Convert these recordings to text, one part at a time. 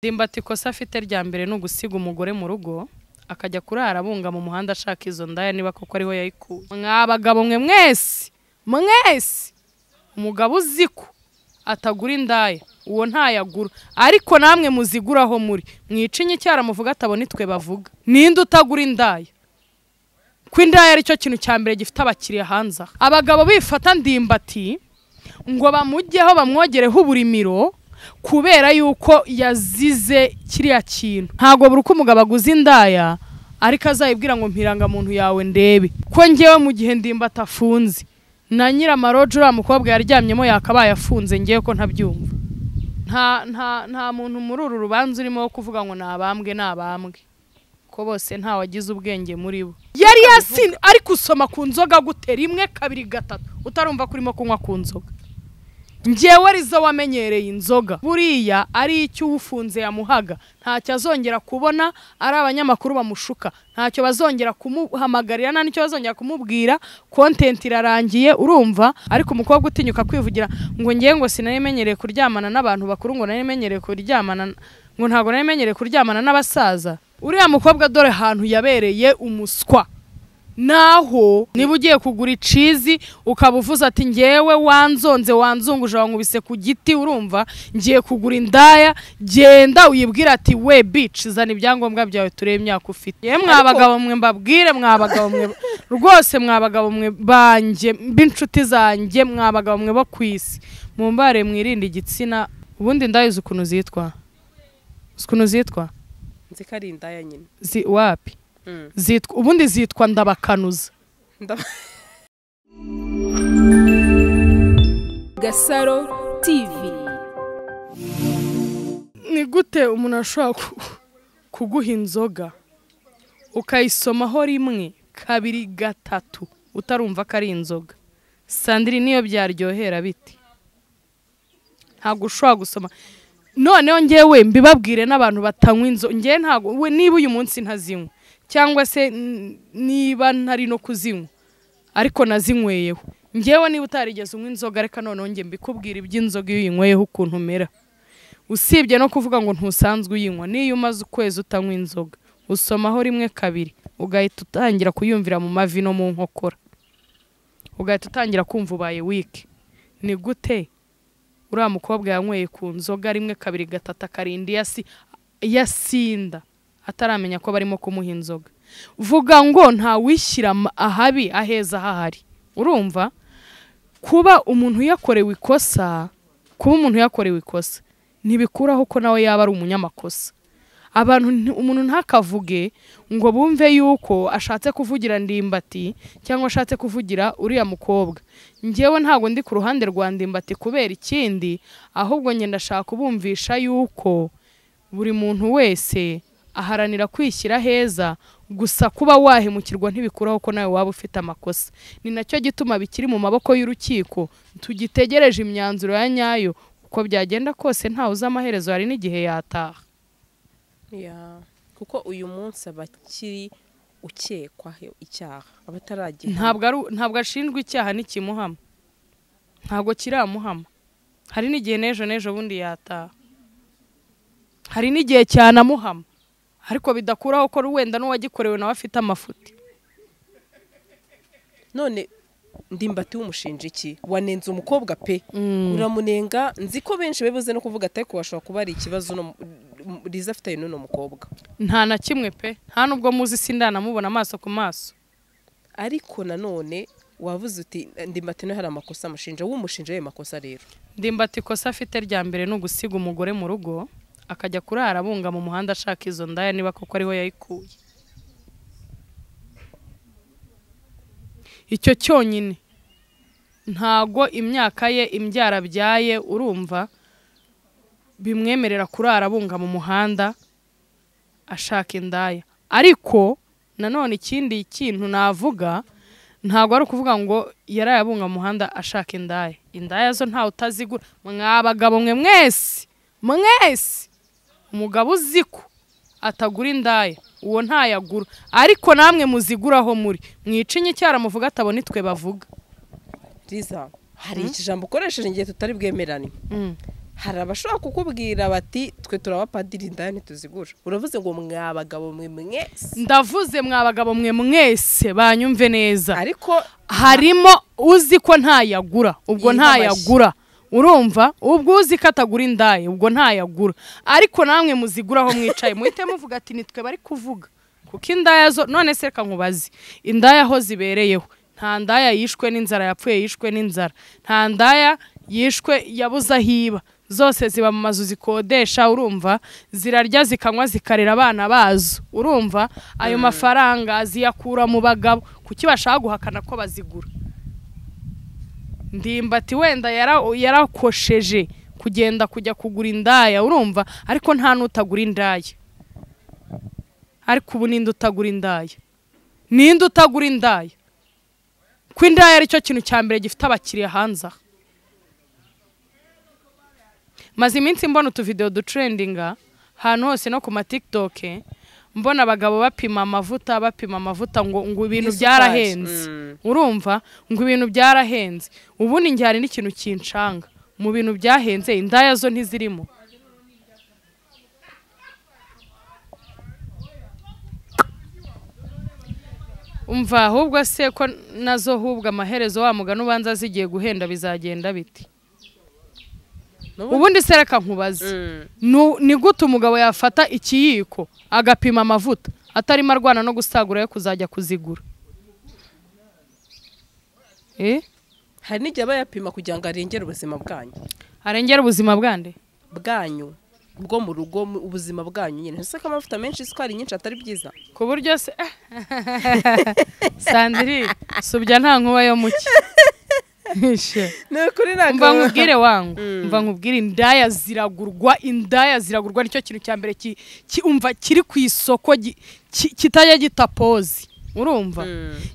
Ndimbati ikosa afite rya mbere no gusiga umugore mu rugo akajya kurara bunga mu muhanda ashaka izo ndaya niba koko ariho yayikuye. Mwabagabo mwe mwese umugabo uziko atagura indaya uwo ntayagura ariko namwe muziguraho muri mwicinye cyara muvuga atabona itwe bavuga ninde utagura indaya ko indaya ari cyo kintu cya mbere gifite abakiriya hanze. Abagabo bifata Ndimbati ngo bamujyeho bamwogereho uburimiro kubera yuko yazize kiriya kintu. Ntago buri uko umugabo aguze indaya ariko azayibwira ngo mpiranga muntu yawe ndebe ko ngewe mu gihe Ndimbati afunze na nyiramaroje uriya mukobwa yaryamyemo yakabaye afunze ngewe ko ntabyumva. Nta muntu muri uru rubanza urimo wo kuvuga ngo nabambwe ko bose nta wagize ubwenge muri bo. Yari yasin ari kusoma ku nzoga gutera 1 2 3 utarumva kurimo kunywa ku nzoga. Ngewe rizo wamenyereye inzoga buriya ari icyo ufunze yamuhaga ntacyo azongera kubona ari abanyamakuru bamushuka ntacyo bazongera kumuhamagarira nta nicyo bazongera kumubwira content irarangiye urumva. Ariko umukobwa utinyuka kwivugira ngo ngiye ngo sinayimenyereye kuryamana n'abantu bakuru ngo nayimenyereye kuryamana ngo ntago nayimenyereye kuryamana n'abasaza. Uriya mukobwa dore hantu yabereye umuswa naho niba ugiye kugura icizi ukabuvuza ati ngewe wanzunguje wankubise ku giti urumva ngiye kugura indaya genda uyibwira ati we bitch zana ibyangombwa byawe turebe imyaka ufite. Ye mwabagabo mwe mbabwire mwabagabo mwe rwose mwabagabo mwe banje b'inshuti zanjye mwabagabo mwe bo kwisi mumbare mwirinde igitsina. Ubundi ndayize ukuntu zitwa nzikari indaya nyine wapi ubundi zitwa ndabakanuza. Gasaro TV. Ni gute umuntu ashobora kuguha inzoga ukayisomaho 1 2 3 utarumva ko ari inzoga? Sandrine niyo byaryohera biti ntago ushobora gusoma. Noneho ngewe mbibabwire n'abantu batanywa inzo ngewe ntago we niba uyu munsi ntazinywa cyangwa se niba ntari no kuzinywa ariko nazinyweyeho ngewe niba utarigeze unywa inzoga reka noneho nge mbikubwira iby'inzoga iyo uyinyweyeho ukuntu umera. Usibye no kuvuga ngo ntusanzwe uyinywa niyo umaze ukwezi utanywa inzoga usomaho 1 2 ugahita utangira kuyumvira mu mavi no mu nkokora ugahita utangira kumva ubaye weak. Ni gute uriya mukobwa yanyweye ku nzoga 1 2 3 akarindi yasinda ataramenya ko barimo kumuha inzoga? Vuga ngo nta wishyira ahabi aheza hahari urumva. Kuba umuntu yakorewe ikosa ntibikuraho ko nawe yaba ari umunyamakosa. Umuntu ntakavuge ngo bumve yuko ashatse kuvugira Ndimbati cyangwa ashatse kuvugira uriya mukobwa. Ngewe ntago ndi ku ruhande rwa Ndimbati kubera ikindi ahubwo nge ndashaka kubumvisha yuko buri muntu wese aharanira kwishyira heza gusa kuba wahemukirwa ntibikuraho ko nawe waba ufite amakosa. Ni nacyo gituma bikiri mu maboko y'urukiko tugitegereje imyanzuro ya nyayo uko byagenda kose ntawe uza amaherezo hari n'igihe yataha. Kuko uyu munsi abakiri ukekwa icyaha abataragiye ntabwo ashinjwa icyaha n'ikimuhama ntago kiramuhama. Hari n'igihe nejo bundi yataha hari n'igihe cyanamuhama ariko bidakuraho ko wenda n'uwagikorewe nawe afite amafuti. None Ndimbati w'umushinja iki wanenze umukobwa pe uramunenga nzi ko benshi bebuze no kuvuga ati ko washobora kuba ari ikibazo no riza afite n'uno mukobwa. Nta na kimwe pe nta nubwo muzi sindana mubona amaso ku maso. Ariko nanone wavuze uti Ndimbati no hari amakosa amushinja w'umushinja ye makosa rero. Ndimbati ikosa afite rya mbere no gusiga umugore mu rugo akajya kurara bunga mu muhanda ashaka izo ndaya niba koko ariho yayikuye. Icyo cyonyine ntago imyaka ye imbyara byaye urumva bimwemerera kurara bunga mu muhanda ashaka indaya. Ariko nanone ikindi kintu navuga ntago ari ukuvuga ngo yaraye bunga mu muhanda ashaka indaya zo ntawe utazigura. Mwabagabo mwe mwese umugabo uziko atagura indaya uwo ntayagura ariko namwe muziguraho muri mwicinye cyara muvuga atabona itwe bavuga. Riza hari ikijambo ukoresheje ngiye tutari bwemerane hari abashobora kukubwira bati twe turabapadiri indaya ntituzigura. Uravuze ngo mwabagabo mwe mwese. Ndavuze mwabagabo mwe mwese banyumve neza. Ariko harimo uzi ko ntayagura, ubwo ntayagura. Urumva? Ubwo uzi ko atagura indaya, ubwo ntayagura. Ariko namwe muziguraho mwicaye muhite muvuga ati nitwe bari kuvuga. Kuko indaya zo none se reka nkubazi. Indaya ho zibereyeho. Nta ndaya yishwe n'inzara, yapfuye yishwe n'inzara. Nta ndaya yishwe yabuze ahiba. Zose ziba mu mazu zikodesha, urumva? Zirarya zikanywa zikarera abana bazo. Urumva? Ayo mafaranga ziyakura mu bagabo. Kuki bashaka guhakana ko bazigura? Ndimbati wenda yarakosheje kugenda kujya kugura indaya, urumva? Ariko nta nutagura indaya. Ariko ubu ninde utagura indaya? Ninde utagura indaya? Ko indaya ari cyo kintu cya mbere gifite abakiriya hanze. Maze iminsi mbona utuvideo dutrendinga hano hose no ku ma TikTok, mbona abagabo bapima amavuta ngo ibintu byarahenze. Urumva? Ngo ibintu byarahenze. Ubundi ngi hari n'ikintu kincanga. Mu bintu byahenze indaya zo ntizirimo. Umva ahubwo se ko nazo hubwa amaherezo wa mugano ubanza zigiye guhenda bizagenda biti? Ubundi sereka nkubaze. Ni gute umugabo yafata ikiyiko agapima amavuta atarimo arwana no gusagura yo kuzajya kuzigura? Hari n'igihe bayapima kugira ngo arengere ubuzima bwanyu. Arengere ubuzima bwande? Bwanyu. Bwo mu rugo ubuzima bwanyu nyine. Ese ko amavuta menshi isukari nyinshi atari byiza? Ku buryo se Sandrine subya nta nkuba yo muki. Nukuri nako. Mva nkubwire wangu. Mva nkubwire indaya ziragurwa nicyo kintu cya mbere umva kiri ku isoko kitajya gitapozi. Urumva?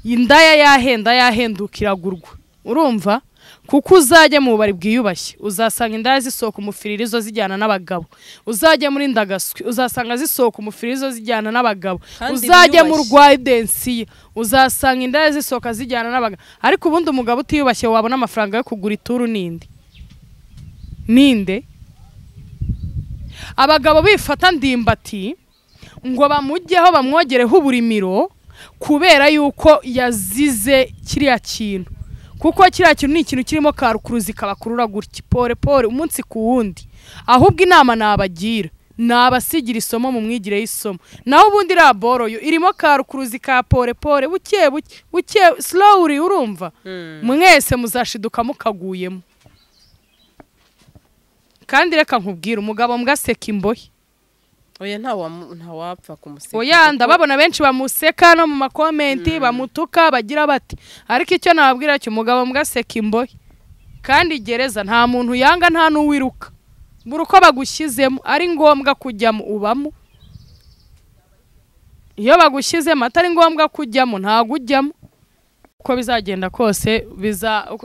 Indaya yahendukira gurwa. Urumva? Kuko uzajya mu bari bwiyubashye uzasanga indaya zisohoka umufiririzo zijyana n'abagabo. Uzajya muri Ndagaswi uzasanga zisohoka umufiririzo zijyana n'abagabo. Uzajya mu Rwaidensi uzasanga indaya zisohoka zijyana n'abagabo. Ariko ubundi umugabo utiyubashye wabona amafaranga yo kugura ituru ninde? Abagabo bifata Ndimbati ngo bamujyeho bamwogereho uburimiro kubera yuko yazize kiriya kintu. Kuko kiriya kintu ni ikintu kirimo karukuruzi kabakurura gutya pore umunsi ku wundi. Ahubwo inama nabagira nabasigira isomo mu mwigire y'isomo. Naho ubundi raboro yo irimo karukuruzi ka pore buke slowly. Urumva? Mwese muzashiduka mukaguyemo. Kandi reka nkubwira umugabo mbwaseka imbohe. Oya nta wapfa kumuseka. Oya ndababona benshi bamuseka no mu makomenti bamutuka bagira bati. Ariko icyo nababwira cyo umugabo mbwaseka imbohe. Kandi gereza nta muntu yanga nta n'uwiruka. Buri uko bagushyizemo ari ngombwa kujyamo ubamo. Iyo bagushyizemo atari ngombwa kujyamo ntago ujyamo. Uko bizagenda kose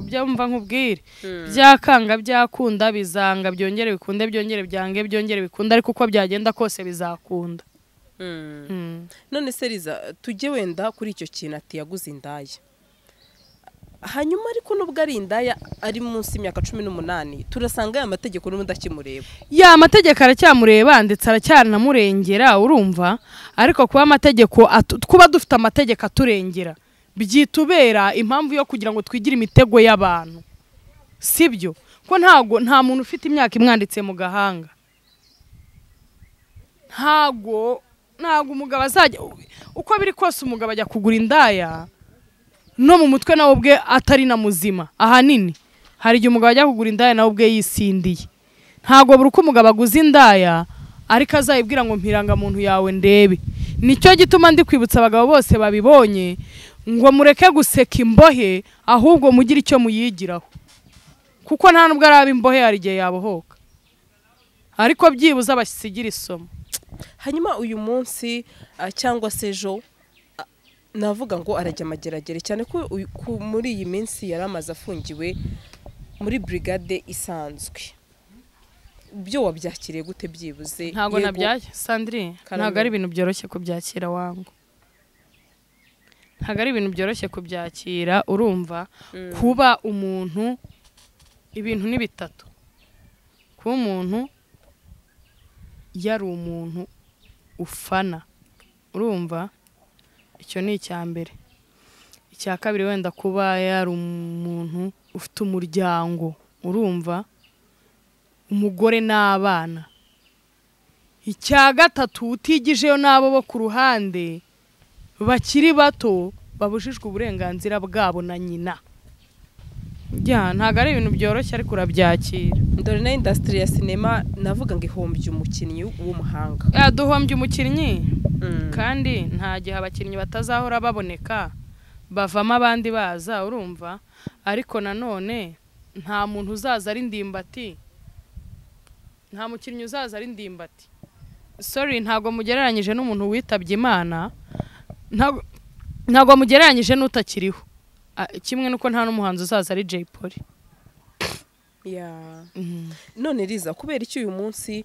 byumva nkubwire. Byakanga byakunda bizanga byongere bikunde byongere byange byongere bikunda ariko uko byagenda kose bizakunda. None Seriza tujye wenda kuri icyo kintu ati yaguze indaya. Hanyuma ariko nubwo ari indaya ari munsi y'imyaka 18 turasanga aya mategeko n'ubundi akimureba. Ya amategeko aracyamureba ndetse aracyanamurengera. Urumva? Ariko kuba amategeko kuba dufite amategeko aturengera byitubera impamvu yo kugira ngo twigire imitego y'abantu. Sibyo? Ko nta muntu ufite imyaka imwanditse mu gahanga. Ntago umugabo azajya uko biri kose umugabo ajya kugura indaya no mu mutwe nawe ubwe atari na muzima. Ahanini hari igihe umugabo ajya kugura indaya nawe ubwe yisindiye. Ntago buri uko umugabo aguze indaya ariko azayibwira ngo mpiranga muntu yawe ndebe. Nicyo gituma ndi kwibutsa abagabo bose babibonye ngo mureke guseka imbohe ahubwo mugira icyo muyigiraho. Kuko nta nubwo araba imbohe hari igihe yabohoka. Ariko byibuza basigira isomo. Hanyuma uyu munsi cyangwa se ejo navuga ngo arajya amageragere cyane ko muri iyi minsi yaramaze afungiwe muri brigade isanzwe. Byo wabyakiriye gute byibuze? Ntago nabyakira Sandrine. Ntago ari ibintu byoroshye kubyakira wangu. Ntago ari ibintu byoroshye kubyakira. Urumva? Kuba umuntu ibintu ni bitatu. kuba umuntu yari umuntu ufana urumva icyo ni icya mbere. Icya kabiri wenda kuba yari umuntu ufite umuryango urumva umugore n'abana. Icya gatatu utigijeyo n'abo bo ku ruhande bakiri bato babujijwe uburenganzira bwabo na nyina. Ntago ari ibintu byoroshye ariko urabyakira. Dore na industry ya sinema navuga ngo ihombye umukinnyi w'umuhanga. Duhombye umukinnyi kandi nta gihe abakinnyi batazahora baboneka bavamo abandi baza urumva, ariko nanone nta muntu uzaza ari ndimbati, nta mukinnyi uzaza ari ndimbati. Sorry, ntago mugereranyije n'umuntu witabye Imana, ntago mugereranyije n'utakiriho. Kimwe nuko nta n'umuhanzi uzaza ari Jay Polly. None Liza, kubera iki uyu munsi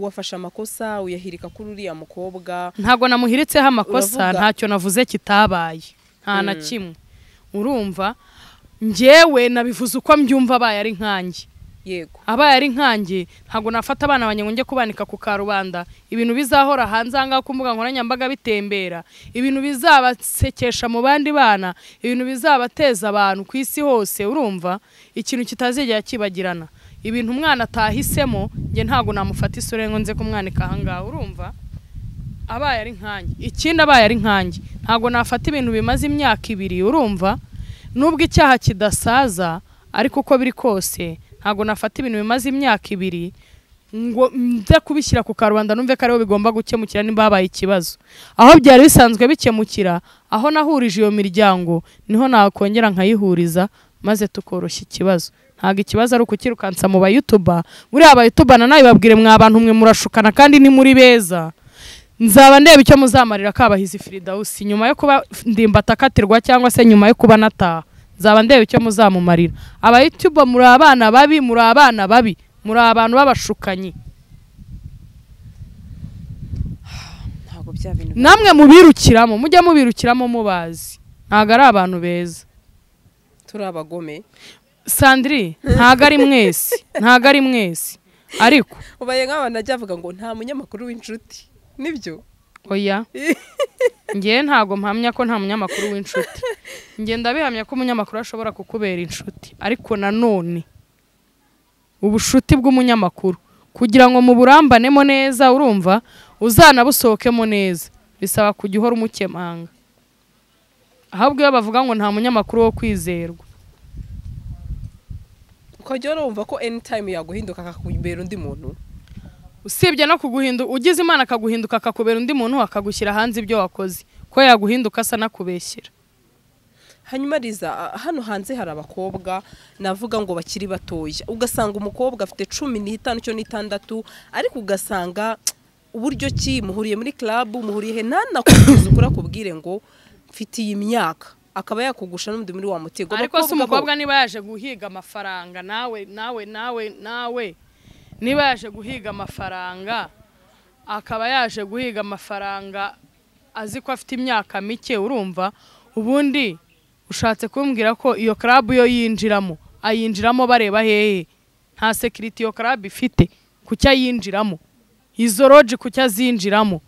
wafashe amakosa uyahirika kuri uriya mukobwa? Ntago namuhiritseho amakosa, ntacyo navuze kitabaye, nta na kimwe. Urumva njyewe nabivuze uko mbyumva abaye ari nkanjye. Yego, abaye ari nkanjye ntago nafata abana banye ngo njye kubanika ku karubanda, ibintu bizahora hanze anga ku mbuga nkoranyambaga bitembera, ibintu bizabasekesha mu bandi bana, ibintu bizabateza abantu ku isi hose urumva, ikintu kitazigera kibagirana. Ibintu umwana atahisemo njye ntago namufata isore ngo nze kumwanika ahangaha urumva. Abaye ari nkanjye, ikindi abaye ari nkanjye ntago nafata ibintu bimaze imyaka 2 urumva, nubwo icyaha kidasaza ariko uko biri kose ntago nafata ibintu bimaze imyaka 2 ngo nze kubishyira ku karubanda numve ko ariho bigomba gukemukira nimba habaye ikibazo. Aho byari bisanzwe bikemukira, aho nahurije iyo miryango niho nakongera nkayihuriza maze tukoroshya ikibazo. Ntago ikibazo ari ukukirukansa mu ba YouTuber. Buriya aba YouTuber nayo babwire mwa abantu mwe murashukana kandi ni muri beza. Nzaba ndeba icyo muzamarira Kabahizi Firidausi nyuma yo kuba ndimbata katirwa cyangwa se nyuma yo kuba nataha. Nzaba ndeba icyo muzamumarira. Aba YouTuber muri abana babi, muri abana babi, muri abantu babashukanyi. ntago bya bintu Namwe mubirukiramo, mujya mubirukiramo mubazi. Ntago ari abantu beza. Turi abagome. Sandri, ntago ari mwese, ntago ari mwese. Ariko ubaye nk'abana najya avuga ngo nta munyamakuru w'inshuti. Nibyo? Oya. Ngiye ntago mpamya ko nta munyamakuru w'inshuti. Ngiye ndabihamya ko umunyamakuru ashobora kukubera inshuti, ariko nanone ubushuti bw'umunyamakuru kugira ngo muburambanemo neza urumva uzanabusohokemo neza bisaba kujya uhora umukemanga. Ahubwo iyo bavuga ngo nta munyamakuru wo kwizerwa, ukajya urumva ko anytime yaguhinduka akakubera undi muntu. Usibye no kuguhinduka, ugize Imana akaguhinduka akakubera undi muntu akagushyira hanze ibyo wakoze, ko yaguhinduka asa nakubeshyira. Hanyuma Liza, hano hanze hari abakobwa navuga ngo bakiri batoya, ugasanga umukobwa afite 15 cyo n'itandatu, ariko ugasanga uburyo ki muhuriye muri club, muhuriye he nanakubuza ukura kubwire ngo mfite iyi myaka, akaba yakugusha n'undi muri wa mutego. Ariko se umukobwa niba yaje guhiga amafaranga nawe niba yaje guhiga amafaranga akaba yaje guhiga amafaranga azi ko afite imyaka mike urumva, ubundi ushatse kumbwira ko iyo club yo ayinjiramo bareba hehe? Nta security iyo club ifite kucya yinjiramo, izo lodge kucya zinjiramo.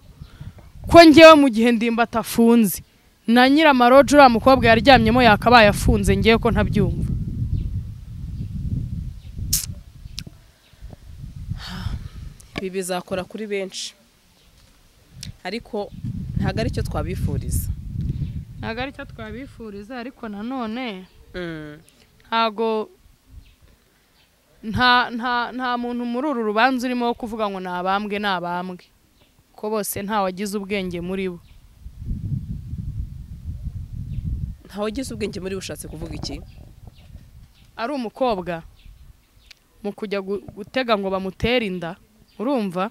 Ko ngewe mu gihe ndimbata afunze na nyira amaroje uriya mukobwa yaryamyemo yakabaye afunze, ngewe ko ntabyumva. Ibi bizakora kuri benshi, ariko ntago ari cyo twabifuriza. Ntago ari cyo twabifuriza, ariko nanone ntago nta muntu muri uru rubanza urimo wo kuvuga ngo nabambwe ko bose nta wagize ubwenge muri bo. Nta wagize ubwenge muri bushatse kuvuga iki? Ari umukobwa mu kujya gutega ngo bamutere inda urumva,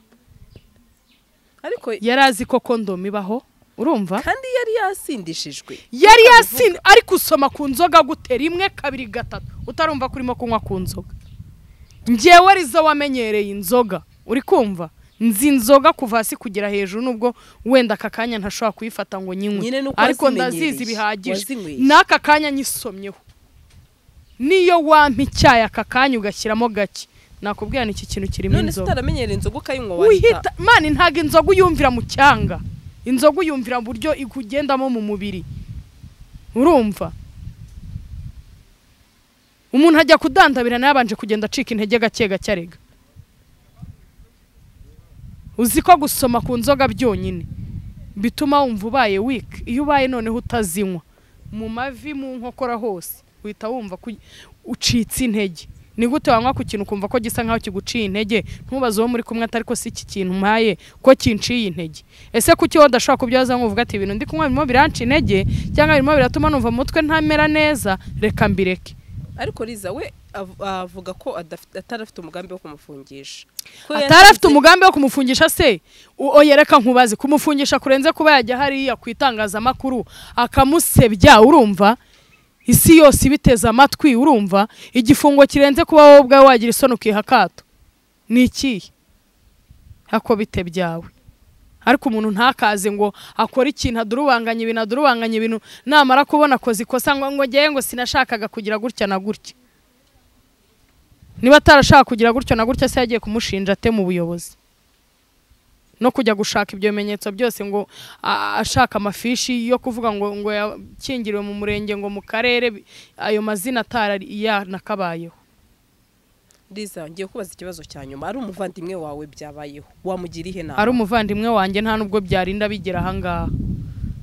ariko yarazi ko kondomu ibaho urumva, kandi yari yasindishijwe, yari ariko usoma ku nzoga gutera 1 2 3 utarumva kurimo kunywa ku nzoga. Ngewe rizo wamenyereye inzoga uri kumva, nzi inzoga kuva hasi kugera hejuru, nubwo wenda akakanya ntashobora kuyifata ngo nyinywe, ariko ndazizi bihagije. N'aka kanya nyisomyeho, niyo wampa icyayi akakanya ugashyiramo gake nakubwira iki kintu kirimo none inzoga sitaramenyera inzoga ukayinywa uhita mani ntago inzoga uyumvira mu cyanga inzoga uyumvira buryo ikugendamo mu mubiri urumva umuntu ajya kudandabira nabanje kugenda acika intege gake gake arega uzi ko gusoma ku nzoga byonyine bituma wumva ubaye weak iyo ubaye noneho utazinywa mu mavi mu nkokora hose uhita wumva ucitse intege ni gute wanywa ku kintu kumva ko gisa nkaho kiguciye intege ntubaze uwo muri kumwe atari ko si iki kintu mpaye ko kinciye intege ese kuki wowe udashobora kubyaza nkuvuga ati ibintu ndi kunywa birimo biranca intege cyangwa birimo biratuma numva mutwe ntamera neza reka mbireke ariko Liza we avuga ko atarafite umugambi wo kumufungisha atarafite umugambi wo kumufungisha se oyereka nkubaze kumufungisha kurenze kuba yajya hariya kwitangazamakuru akamusebya urumva isi yose ibiteze amatwi urumva igifungo kirenze kuba wowe ubwawe wagira isoni ukihakato ni iki hako bite byawe ariko umuntu ntakaze ngo akora ikintu adurubanganye ibintu namara kubona kozi kosa ngo ngeye ngo sinashakaga kugira gutya na gutya niba atarashaka kugira gutya na gutya se yagiye kumushinja ate mu buyobozi no kujya gushaka ibyo bimenyetso byose ngo ashaka amafishi yo kuvuga ngo yakingiriwe mu murenge ngo mu karere ayo mazina atari yanakabayeho Liza ngiye kubaza ikibazo cya nyuma ari umuvandimwe wawe byabayeho wamugira ihe nama ari umuvandimwe wanjye nta nubwo byarinda bigera ahangaha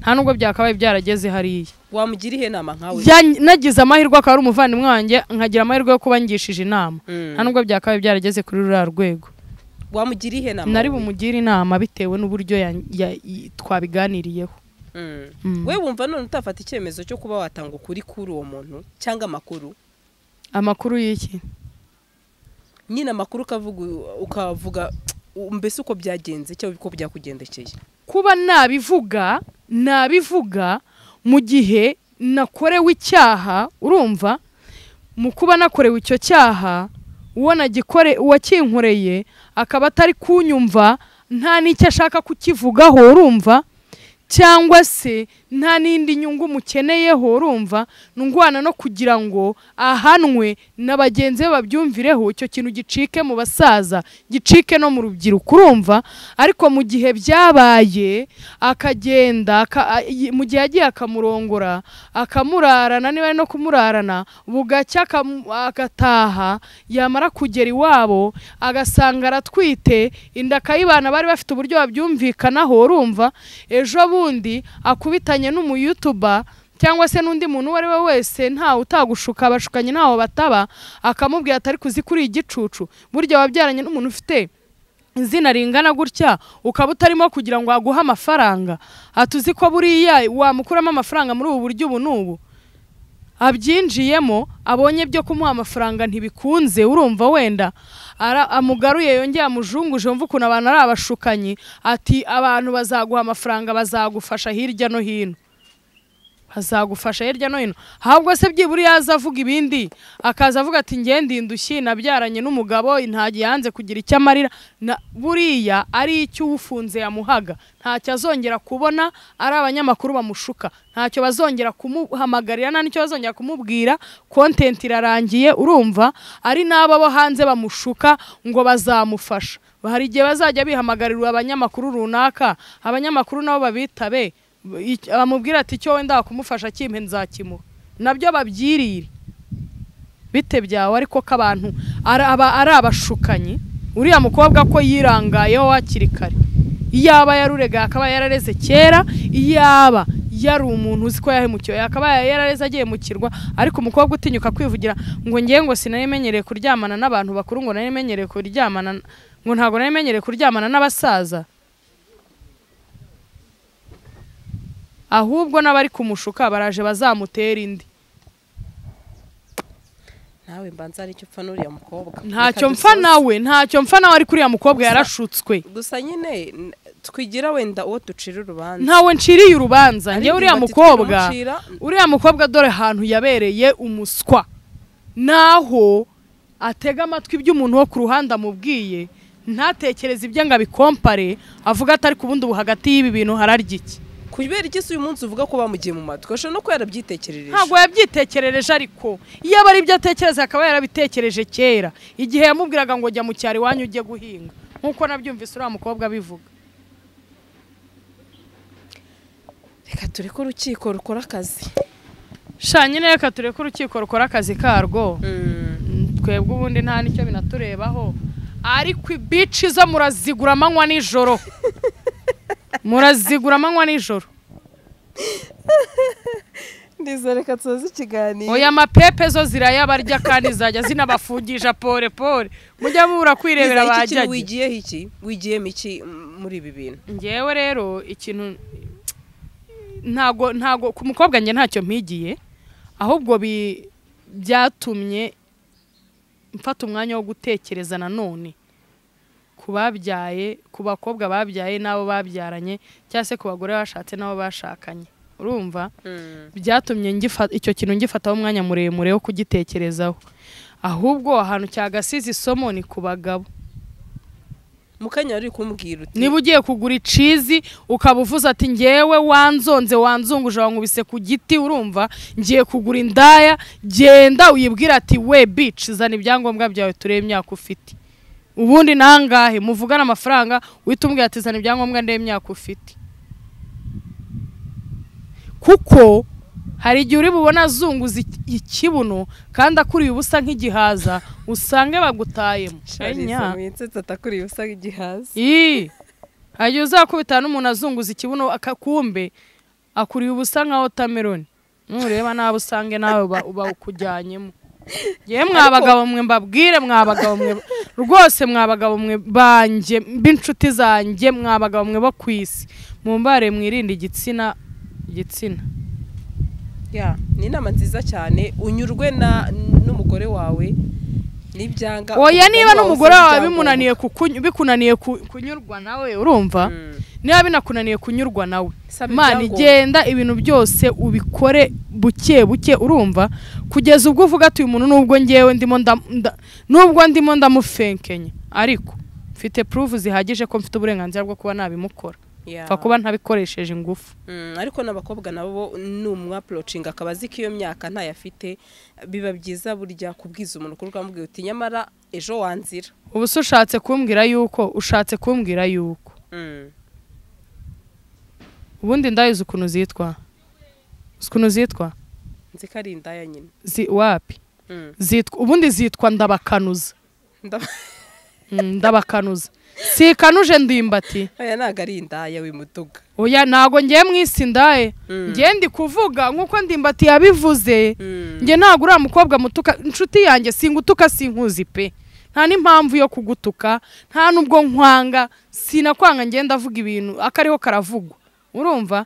nta nubwo byakabaye byarageze hariya wamugira ihe nama nkawe nagize amahirwe akaba ari umuvandimwe wanjye nkagira amahirwe yo kuba ngishije inama nta nubwo byakabaye byarageze kuri ruriya rwego wamugira ihe nama nari bumugira inama bitewe n'uburyo twabiganiriyeho we wumva none utafata icyemezo cyo kuba watanga ukuri kuri uwo muntu cyangwa amakuru y'iki nyine amakuru ukavuga mbese uko byagenze cyangwa uko byakugendekeye kuba nabivuga mu gihe nakorewe icyaha urumva mu kuba nakorewe icyo cyaha uwakinkoreye akaba atari kunyumva nta n'icyo ashaka kukivugaho urumva cyangwa se nta n'indi nyungu mukeneyeho urumva nungwana no kugira ngo ahanwe n'abagenzi be babyumvireho icyo kintu gicike mu basaza gicike no mu rubyiruko urumva ariko mu gihe byabaye akagenda mu gihe yagiye akamurongora akamurarana niba no kumurarana bugacya agataha yamara kugera iwabo agasanga aratwite inda akayibana bari bafite uburyo babyumvikanaho urumva ejo bundi akubitanye n'umuyutuba cyangwa se n'undi muntu uwo ari we wese ntawe utagushuka abashukanye ntaho bataba akamubwira atari kuzi kuri igicucu burya wabyaranye n'umuntu ufite izina ringana gutya ukaba utarimo kugira ngo aguhe amafaranga atuzi ko buriya wamukuramo amafaranga muri ubu buryo ubu n'ubu abyinjiyemo abonye byo kumuha amafaranga ntibikunze urumva wenda amugaruye yongeye amujunguje wumva ukuntu abantu ari abashukanyi ati abantu bazaguha amafaranga bazagufasha hirya no hino ahubwo se byibura yaza avuga ibindi akaza avuga ati ngende indushyi nabyaranye n'umugabo ntagiye yanze kugira icyo amarira buriya ari icyo ufunze yamuhaga ntacyo azongera kubona ari abanyamakuru bamushuka ntacyo bazongera kumuhamagarira nta nicyo bazongera kumubwira content irarangiye urumva ari n'abo bo hanze bamushuka ngo bazamufasha hari igihe bazajya bihamagarira abanyamakuru runaka abanyamakuru nabo babitabe bamubwira ati cyo wenda kumufasha kimpe nzakimuha nabyo babyirire bite byawe ariko ko abantu ari abashukanyi uriya mukobwa ko yirangayeho hakiri kare iyaba yarurega akaba yarareze kera iyaba yari umuntu uzi ko yahemukiwe akaba yarareze agiye mukirwa ariko umukobwa utinyuka kwivugira ngo ngiye ngo sinayimenyereye kuryamana n'abantu bakuru ngo nayimenyereye kuryamana ngo ntago nayimenyereye kuryamana n'abasaza ahubwo n'abari kumushuka baraje bazamutera indi nawe mbanza ari cyo pfa n'uriya mukobwa ntacyo mpfa nawe ari kuri ya mukobwa yarashutswe gusa nyine twigira wenda uwo ducira urubanza ntawe nciriye urubanza ngewe uriya mukobwa dore ahantu yabereye umuswa naho atega amatwi by'umuntu wo ku ruhande amubwiye ntatekereze ibyo ngo abikompare avuga atari ku bundi ubu hagati y'ibi bintu hararya iki kubera igisi uyu munsi uvuga ko bamugiye mu matwi ashobora no ko yarabyitekerereje ntabwo yabyitekerereje ariko iyo aba ari ibyo atekereza akaba yarabitekereje kera igihe yamubwiraga ngo jya mu cyaro iwanyu ujye guhinga nk'uko nabyumvise uriya mukobwa abivuga. reka tureke urukiko rukora akazi nyine reka tureke urukiko rukora akazi karwo twebwe ubundi nta nicyo binaturebaho ariko ibici zo murazigura amanywa nijoro murazigura amanywa nijoro. reka tuzoze ikiganiro. oya amapepe zo zirayabarya kandi zajya zinabafungisha pole pole mujya mubura kwirebera bajyaje. wigiyeho iki wigiyemo iki muri ibi bintu? ngewe rero ikintu ntago ku mukobwa njye ntacyo mpigiye ahubwo byatumye mfata umwanya wo gutekereza nanone ku babyaye ku bakobwa babyaye n'abo babyaranye cyangwa se ku bagore bashatse n'abo bashakanye urumva byatumye icyo kintu ngifataho umwanya muremure wo kugitekerezaho ahubwo ahantu cyagasize isomo ni ku bagabo. mukanya ari kumbwira uti niba ugiye kugura icizi ukaba uvuze ati ngewe wanzunguje wankubise ku giti urumva ngiye kugura indaya genda uyibwira ati we bitch zana ibyangombwa byawe turebe imyaka ufite ubundi nangahe muvugana amafaranga uhita umbwira ati zana ibyangombwa ndebe imyaka ufite kuko hari igihe uri bubona azunguza ikibuno kandi akuriye ubusa nk'igihaza usange bagutayemo. atakuriye ubusa nk'igihaza hagiye uzakubita n'umuntu azunguza ikibuno akakumbe akuriye ubusa nka watermelon nureba nawe usange nawe uba ukujyanyemo. yewe mwabagabo mwe mbabwire mwabagabo mwe rwose mwabagabo mwe banje b'inshuti zanjye mwabagabo mwe bo kwisi mumbare mwirinde igitsina ni inama nziza cyane unyurwe n'umugore wawe n'ibyanga. oya niba n'umugore wawe bikunaniye kunyurwa nawe urumva niba binakunaniye kunyurwa nawe mani genda ibintu byose ubikore buke buke urumva kugeza ubwo uvuga ati uyu muntu nubwo ngewe ndimo ndamufenkenya ariko mfite proof zihagije ko mfite uburenganzira bwo kuba nabimukora fa kuba ntabikoresheje ingufu. ariko n'abakobwa nabo numwa approaching akabazi ko iyo myaka ntayafite biba byiza burya kubwiza umuntu kuruka mubwiye uti nyamara ejo wanzira ubu ushatse kumbwira yuko ubundi ndayize ukuntu zitwa nzi ko ari indaya nyine wapi ubundi zitwa ndabakanuza sikanuje ndimbati. oya ntago ari indaya w'imuduga. oya ntago ngiye mwisi ndaye ngiye ndi kuvuga nk'uko ndimbati yabivuze ngiye ntago uriya mukobwa mutuka inshuti yanjye singutuka sinkuzi pe nta n'impamvu yo kugutuka nta n'ubwo nkwanga sinakwanga ngiye ndavuga ibintu akariho karavugwa urumva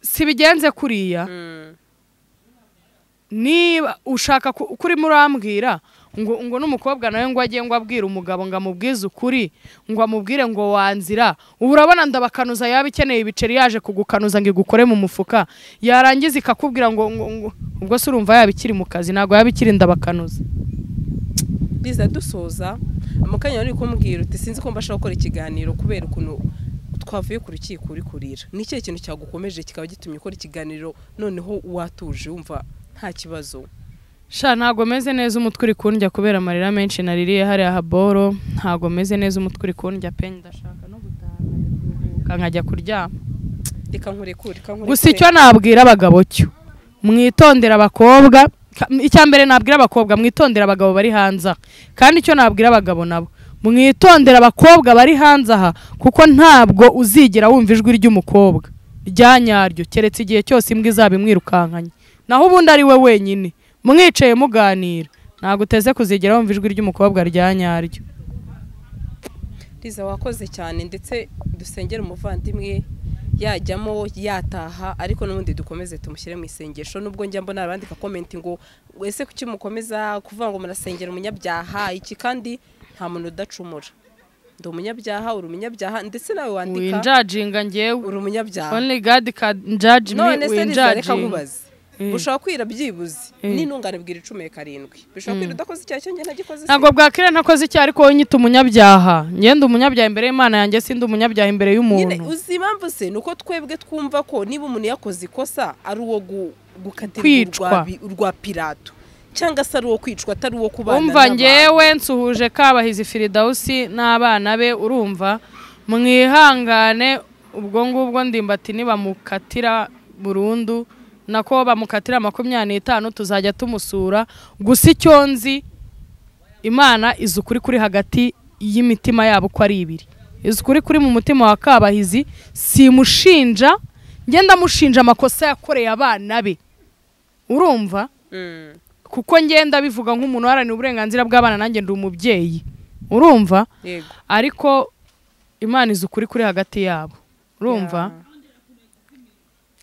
si bigenze kuriya. niba ushaka kuri murambwira ngo n'umukobwa nawe ngo agiye ngo abwire umugabo ngo amubwize ukuri ngo amubwire ngo wanzira ubu urabona ndabakanuza yaba ikeneye ibiceri yaje kugukanuza ngo igukore mu mufuka yarangiza ikakubwira ngo ubwo se urumva yaba ikiri mu kazi ntabwo yaba ikiri ndabakanuza. biza dusoza amukanya ari kumbwira uti sinzi ko mbasha gukora ikiganiro kubera ukuntu twavuye ku rukiko uri kurira ni ikihe kintu cyagukomeje kikaba gitumye ukora ikiganiro noneho watuje wumva nta kibazo? ntago meze neza umutwe uri kundya kubera amarira menshi naririye hariya haboro ntago meze neza umutwe uri kundya pe ndashaka no gutaha nkajya kuryama. reka nkurekure gusa icyo nabwira abagabo cyo mwitondera abakobwa icyambere nabwira abakobwa mwitondera abagabo bari hanze kandi icyo nabwira abagabo nabo mwitondera abakobwa bari hanze aha kuko ntabwo uzigira wumva ijwi ry'umukobwa ryanyaryo keretse igihe cyose imbwa izaba imwirukankanye naho ubundi ari we wenyine mwicaye muganira ntabwo uteze kuzigera wumva ijwi ry'umukobwa ryanyaryo. Liza wakoze cyane ndetse dusengera umuvandimwe yajyamo yataha ariko n'ubundi dukomeze tumushyire mu isengesho nubwo njya mbona abandika comment ngo wese kuki mukomeza kuvuga ngo murasengera umunyabyaha iki kandi nta muntu udacumura ndi umunyabyaha uri umunyabyaha ndetse nawe wandika winjajinga ngewe uri umunyabyaha only God can judge me winjajinga bushobora kwira byibuze n'intungane bwira 17 bishobora kwira udakoze icyaha cyo nge ntagikoze ntabwo bwakira ntakoze icyaha ariko wowe nyita umunyabyaha ngenda umunyabyaha imbere y'Imana yanjye sindi umunyabyaha imbere y'umuntu uzi impamvu se nuko twebwe twumva ko niba umuntu yakoze ikosa ari uwo gukatirwa urwa Pilato cyangwa se ari uwo kwicwa atari uwo kubana umva ngewe nsuhuje Kabahizi Firidausi n'abana be urumva mwihangane ubwo ngubwo ndimbati niba mukatira burundu nako bamukatira 25 tuzajya tumusura gusa icyo nzi Imana izukuri kuri hagati y'imitima yabo ko ari ibiri izukuri kuri mu mutima wa Kabahizi simushinja ngenda mushinja amakosa yakoreye abana be urumva kuko ngenda bivuga nk'umuntu waranira uburenganzira bw'abana nanjye ndi umubyeyi urumva ariko Imana izukuri kuri hagati yabo urumva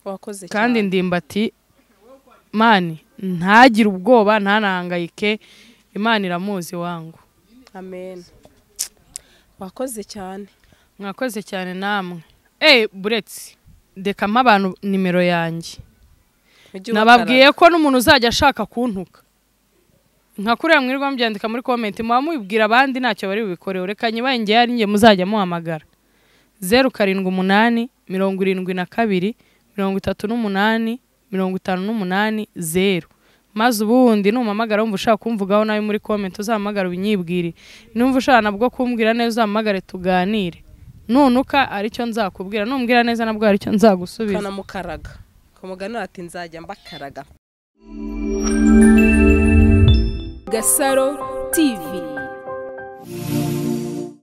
wakoze kandi ndimbati mani ntagire ubwoba ntanahangayike Imana iramuzi wangu amen wakoze cyane mwakoze cyane namwe buretse deka abantu nimero yanjye nababwiye ko n'umuntu uzajya ashaka kuntuka nka kuriya mwirwa mbyandika muri comment muba mubibwira abandi ntacyo bari bubikoreho reka nyibaye ngiye ari ngiye muzajya muhamagara 078 72 38 58 0 maze ubundi numamagara wumva ushaka kumvugaho nawe muri comment uzahamagara ubinyibwire numva ushaka nabwo kumbwira neza uzahamagare tuganire nunuka aricyo nzakubwira numbwira neza nabwo aricyo nzagusubiza kana mukaraga kumugana ati nzajya mbakaraga Gasaro TV.